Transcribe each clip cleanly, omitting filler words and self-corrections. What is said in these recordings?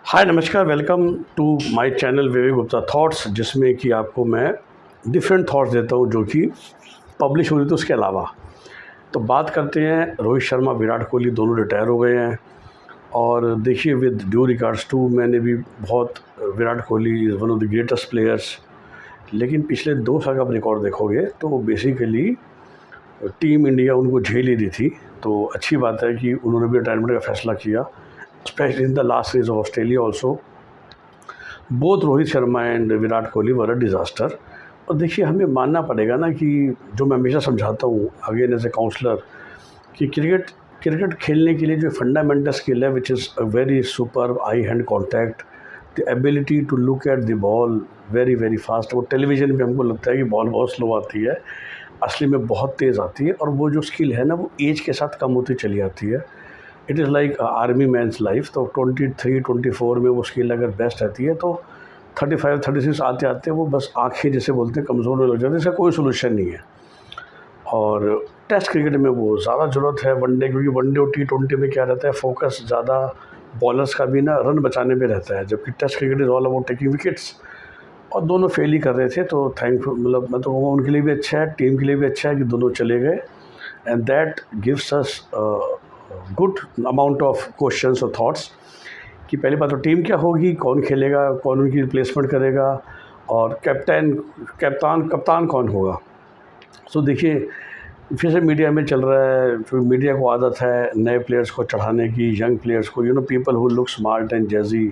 हाय नमस्कार, welcome to my channel Vivek Gupta thoughts, जिसमें कि आपको मैं डिफरेंट थॉट्स देता हूँ जो कि पब्लिश हुई थी उसके अलावा। तो बात करते हैं, रोहित शर्मा विराट कोहली दोनों रिटायर हो गए हैं। और देखिए, विद ड्यू रिगार्ड्स टू, मैंने भी बहुत Virat Kohli is one of the greatest players, लेकिन पिछले 2 साल का आप रिकॉर्ड देखोगे तो बेसिकली टीम इंडिया उनको झेल ही दी थी। तो अच्छी बात है कि उन्होंने भी रिटायरमेंट का फैसला किया, specially in the last series of Australia also. Both Rohit Sharma and Virat Kohli were a disaster. और देखिए, हमें मानना पड़ेगा ना कि जो मैं हमेशा समझाता हूँ अगेन एज ए काउंसलर, कि क्रिकेट क्रिकेट खेलने के लिए जो फंडामेंटल स्किल है, which is a very super eye hand contact, the ability to look at the ball very very fast. वो टेलीविज़न पे हमको लगता है कि बॉल बहुत स्लो आती है, असली में बहुत तेज़ आती है। और वो जो स्किल है ना, वो एज के साथ कम होती चली आती है। It is like army men's life. तो 23-24 में वो स्किल अगर बेस्ट रहती है तो 35-36 आते आते वो बस आँखें जैसे बोलते हैं कमज़ोर होने लग जाती है। इसका कोई सोल्यूशन नहीं है। और टेस्ट क्रिकेट में वो ज़्यादा ज़रूरत है वनडे, क्योंकि वनडे और T20 में क्या रहता है, फोकस ज़्यादा बॉलर्स का भी ना रन बचाने पे रहता है, जबकि test cricket is all about taking wickets. और दोनों फेल ही कर रहे थे। तो थैंकफुल, मतलब मैं तो कहूँगा उनके लिए भी अच्छा है, टीम के लिए भी अच्छा है कि दोनों चले गए। And that gives us good amount of questions और थॉट्स कि पहली बात तो टीम क्या होगी, कौन खेलेगा, कौन उनकी रिप्लेसमेंट करेगा, और कप्तान कौन होगा। सो देखिए, फिर से मीडिया में चल रहा है, जो मीडिया को आदत है नए प्लेयर्स को चढ़ाने की, यंग प्लेयर्स को, people who look smart and jazzy.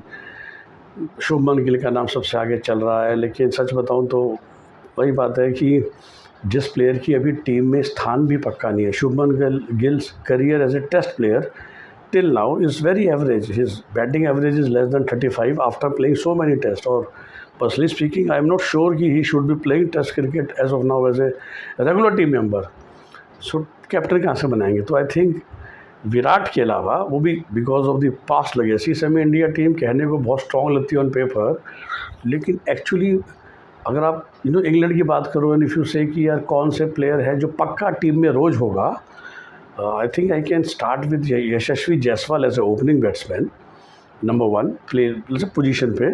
Shubman Gill का नाम सबसे आगे चल रहा है, लेकिन सच बताऊं तो वही बात है कि जिस प्लेयर की अभी टीम में स्थान भी पक्का नहीं है। Shubman Gill's career as a test player till now is very average. His batting average is less than 35 after playing so many tests. और personally speaking, I am not sure कि he should be playing test cricket as of now as a regular team member. So captain कहाँ से बनाएंगे? तो I think Virat के अलावा, वो भी because of the past legacy, समय इंडिया टीम कहने को बहुत स्ट्रॉन्ग लगती है ऑन पेपर, लेकिन एक्चुअली अगर आप इंग्लैंड की बात करो एंड इफ़ यू से कि यार कौन से प्लेयर है जो पक्का टीम में रोज़ होगा, I think I can start with Yashasvi Jaiswal as a opening batsman, number 1 play position पे।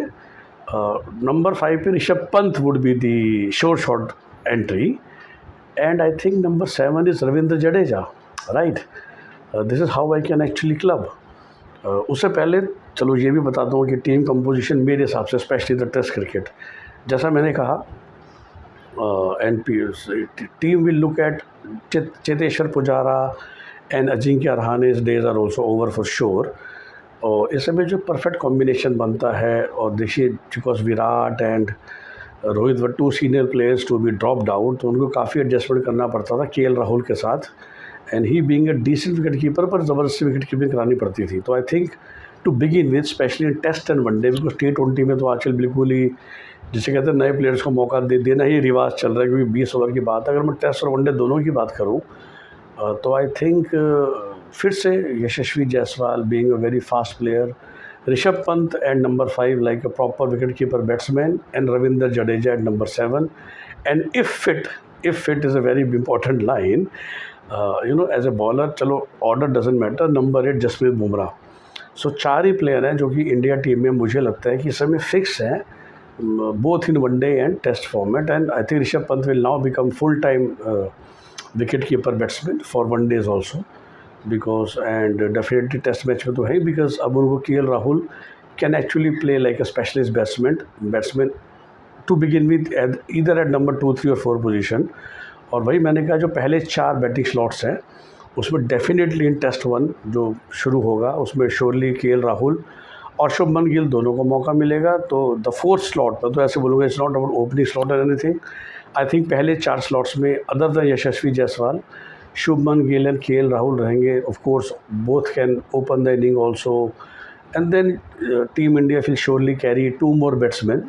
नंबर 5 पे Rishabh Pant would be the sure shot entry, and I think number 7 is Ravindra Jadeja, right? This is how I can actually club. उससे पहले चलो ये भी बताता हूँ कि टीम कंपोजिशन मेरे हिसाब से, स्पेशली द टेस्ट क्रिकेट, जैसा मैंने कहा, and team will look at Cheteshwar Pujara and Ajinkya Rahane's days are also over for sure. और इस समय जो परफेक्ट कॉम्बिनेशन बनता है, और देखिए because Virat and Rohit were 2 senior players to be dropped out, तो उनको काफ़ी एडजस्टमेंट करना पड़ता था KL राहुल के साथ, and he being a decent wicket keeper, पर ज़बरदस्ती विकेट कीपिंग करानी पड़ती थी। तो I think to begin with, specially in test and one day, because T20 में तो आजकल बिल्कुल ही, जिसे कहते हैं, नए प्लेयर्स को मौका देना ही रिवाज चल रहा है, क्योंकि 20 ओवर की बात है। अगर मैं टेस्ट और वनडे दोनों की बात करूँ तो आई थिंक फिर से Yashasvi Jaiswal being a very fast player, Rishabh Pant and number 5 like a proper wicket keeper batsman, and Ravindra Jadeja at number 7। And if fit is a very important line, as a bowler, चलो order doesn't matter, number 8 Jasprit Bumrah. So 4 ही player हैं जो कि India team में मुझे लगता है कि इस समय फिक्स हैं, both in one day and test format, and I think Rishabh Pant will now become full-time wicket keeper batsman for one days also, because and definitely test match में तो है, because अब उनको KL Rahul can actually play like a specialist batsman to begin with, either at number 2, 3 और 4 position। और वही मैंने कहा, जो पहले 4 बैटिंग स्लॉट्स हैं उसमें डेफिनेटली इन टेस्ट 1 जो शुरू होगा उसमें श्योरली KL राहुल और शुभमन गिल दोनों को मौका मिलेगा। तो द 4th स्लॉट पर तो ऐसे बोलूँगा, it's not about opening slot और एनीथिंग। आई थिंक पहले 4 स्लॉट्स में other than Yashasvi Jaiswal, Shubman Gill and KL Rahul रहेंगे। Of course both can open the inning also, and then team India will surely carry 2 more batsman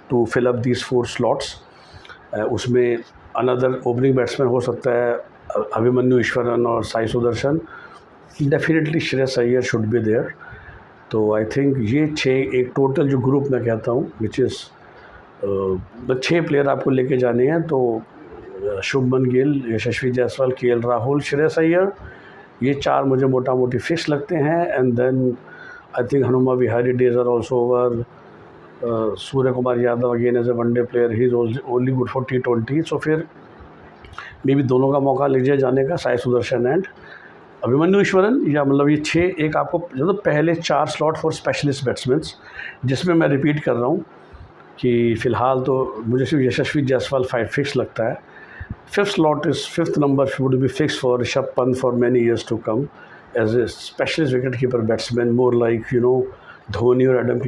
to fill up these 4 slots. उसमें another opening batsman हो सकता है अभिमन्यु ईश्वरन और Sai Sudharsan, definitely Shreyas Iyer should be there. तो I think ये 6 एक total जो group मैं कहता हूँ, विच इज़ 6 प्लेयर आपको लेके जाने हैं। तो शुभमन गिल, यशस्वी जायसवाल, KL राहुल, श्रेयस अय्यर, ये 4 मुझे मोटा मोटी फिक्स लगते हैं। And then I think Hanuma Vihari days are also over. Surya Kumar Yadav again as a one-day player, he is only good for T20. So फिर मे भी दोनों का मौका लीजिए जाने का, साई सुदर्शन एंड अभिमन्यु ईश्वरन, या मतलब ये 6 एक आपको जो पहले 4 स्लॉट फॉर स्पेशलिस्ट बैट्समैन, जिसमें मैं रिपीट कर रहा हूँ कि फ़िलहाल तो मुझे सिर्फ यशस्वी जायसवाल 5 फिक्स लगता है. Fifth number would be fix for Rishabh Pant for many years to come as a specialist wicket keeper batsman, more like Dhoni और एडम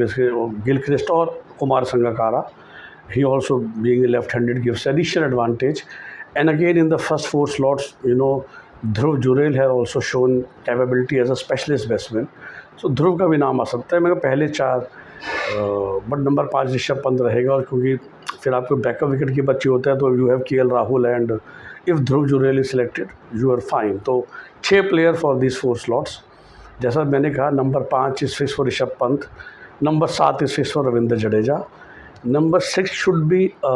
गिलक्रिस्ट और Kumar Sangakkara. He also being left-handed gives additional advantage. And again in the first 4 slots, Dhruv Jurel has also shown capability as a specialist batsman. So ध्रुव का भी नाम आ सकता है. मेरे पहले 4 but number 5 Rishabh Pant रहेगा, और क्योंकि फिर आपको बैकअप विकेट कीपर चाहिए होता है, तो you have KL Rahul and if Dhruv Jurel is selected you are fine. तो 6 प्लेयर फॉर दिस 4 स्लॉट्स. जैसा मैंने कहा, number 5 is fix for Rishabh Pant, number 7 is fix for Ravindra Jadeja, number 6 should be a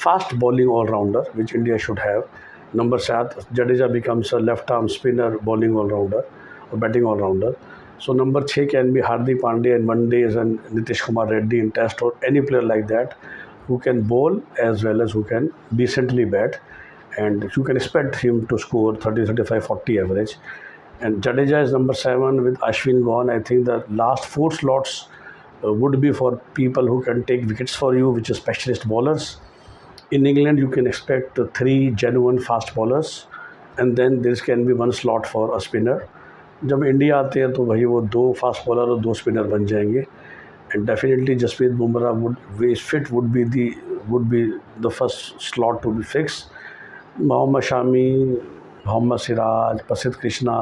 fast bowling all-rounder, which India should have. Number 7, Jadeja becomes a left-arm spinner bowling all-rounder or batting all-rounder. So number 6 can be Hardik Pandya in one days and Nitish Kumar Reddy in test, or any player like that who can bowl as well as who can decently bat, and you can expect him to score 30, 35, 40 average. And Jadeja is number 7 with Ashwin gone. I think the last 4 slots would be for people who can take wickets for you, which is specialist bowlers. In England, you can expect 3 genuine fast bowlers, and then there can be 1 slot for a spinner. जब India आते हैं तो वही वो 2 fast bowler और 2 spinner बन जाएंगे. And definitely Jasprit Bumrah would be the first slot to be fixed. Mohammed Shami, Mohammed Siraj, Prasidh Krishna,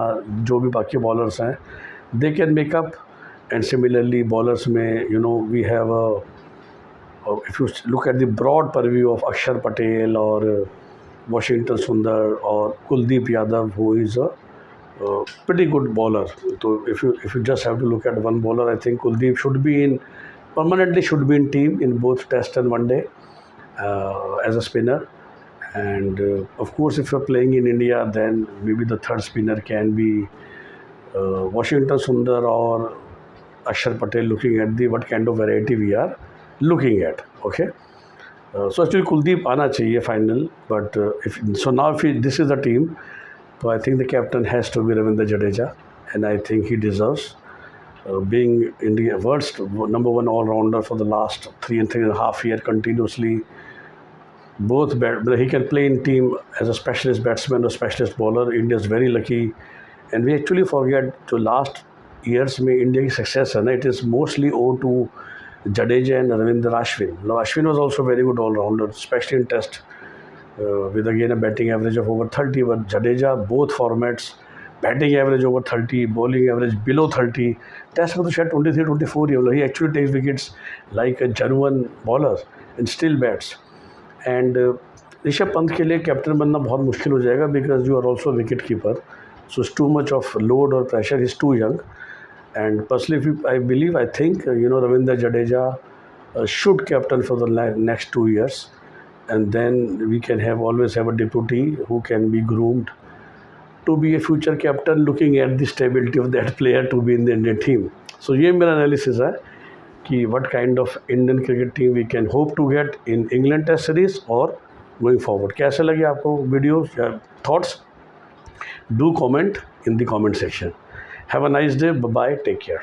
जो भी बाकी बॉलर्स हैं, they can make up. And similarly, bowlers may, we have if you look at the broad purview of Akshar Patel or Washington Sundar or Kuldeep Yadav, who is a pretty good bowler. So if you just have to look at one bowler, I think Kuldeep permanently should be in team in both Test and One Day as a spinner. And of course, if you're playing in India, then maybe the third spinner can be Washington Sundar or Akshar Patel, looking at what kind of variety we are looking at. Okay, so actually Kuldeep आना चाहिए final, but if this is the team, so I think the captain has to be Ravindra Jadeja, and I think he deserves being India world's number 1 all-rounder for the last 3.5 years continuously. He can play in team as a specialist batsman or specialist bowler. India is very lucky, and we actually forget to last years में India की success है ना, it is mostly owe to Jadeja and Ravindra Ashwin. Now Ashwin was also very good all-rounder, especially in test with again a batting average of over 30, but Jadeja both formats batting average over 30, bowling average below 30. Test में तो शायद 23-24 ही होगा. He actually takes wickets like a genuine bowler and still bats. And Rishabh Pant के लिए captain बनना बहुत मुश्किल हो जाएगा, because you are also wicket keeper, so it's too much of load or pressure. He's too young. And personally, I think Ravindra Jadeja should captain for the next 2 years, and then we can always have a deputy who can be groomed to be a future captain, looking at the stability of that player to be in the Indian team. So ये मेरा analysis है कि what kind of Indian cricket team we can hope to get in England Test Series or going forward. कैसे लगे आपको video या thoughts? Do comment in the comment section. Have a nice day. Bye-bye. Take care.